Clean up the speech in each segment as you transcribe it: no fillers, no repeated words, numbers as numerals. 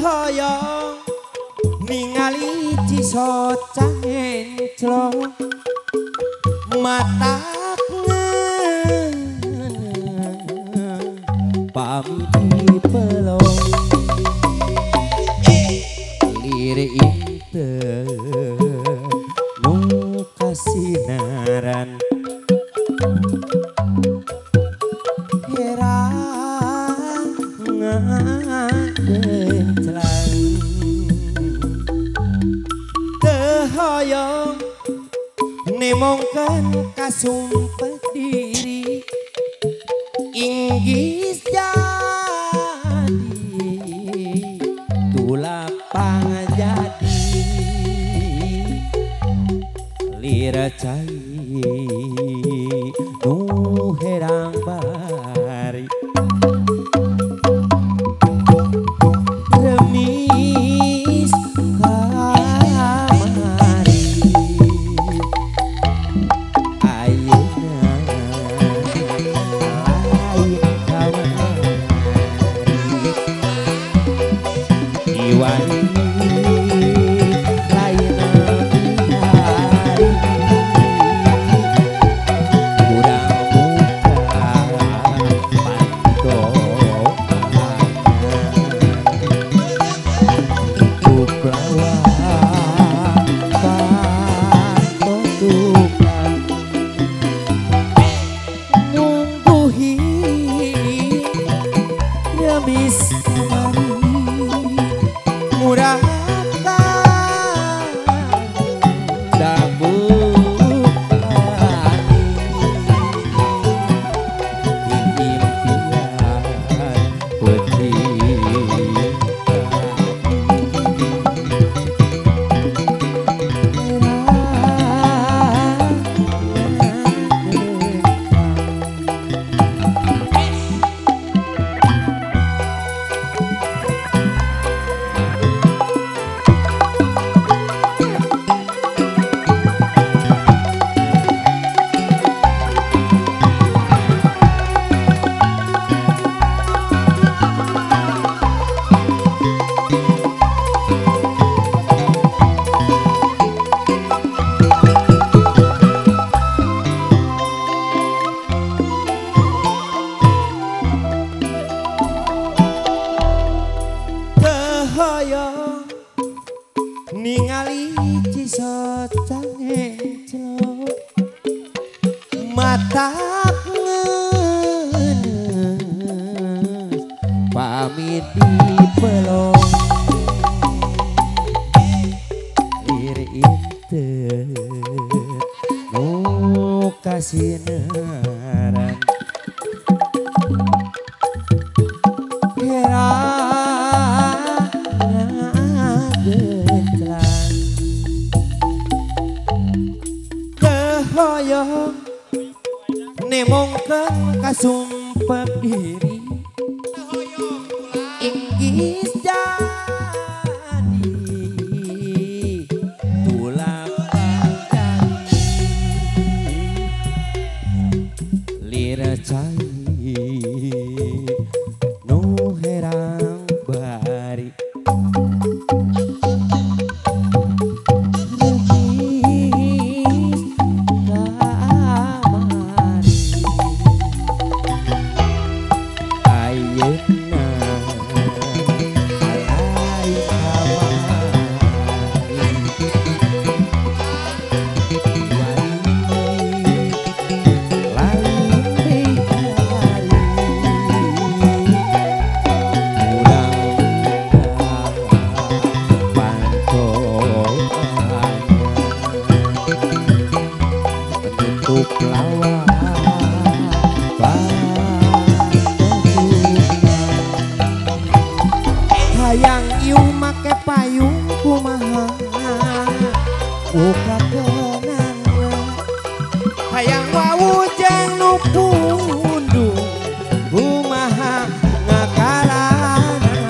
hoyong ningali cisocang enclok matak pamit dipelong lire inte nu kasinaran herang ngadenclang tehoyong nemongkeun kasumpet diri inggis jadi tulapang jadi lira cai nu herang bari remis kamari ayeuna lain kamari diwani ningali cisocang enclok matak ngenes pamit dipelong lire inte nu kasinaran hoyong nemongkeun kasumpet diri inggis jadi tulapang jadi lira cai nu herang bari hayang iu make payung kumaha uka kenang hayang wawujeng nu pundung kumaha ngakalanana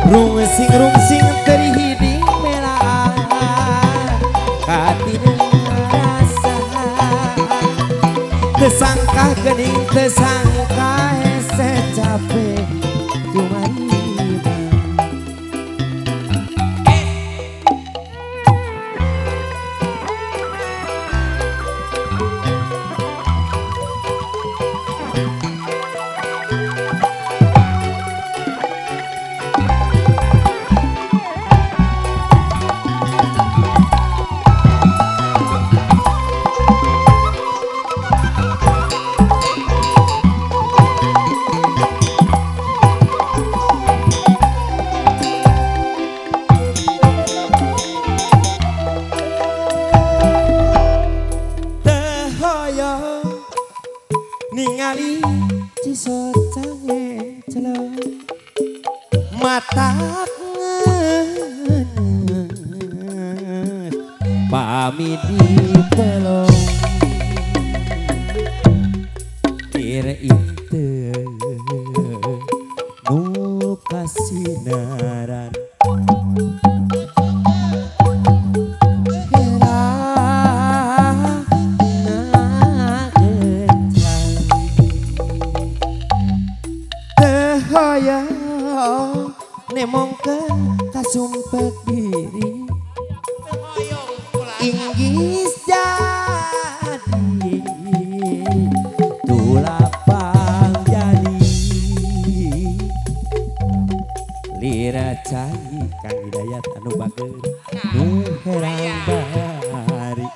rungsing teri hiding melaan katideung rasa tesangkah geuning tesangkah hese capek kumarima. Ningali cisot cange celok mata pami dipelong kira itu nu kasinaran nemongkeun kasumpek diri inggis jadi tulapang jadi lira cai Kang Hidayat anu bageun nu herang bari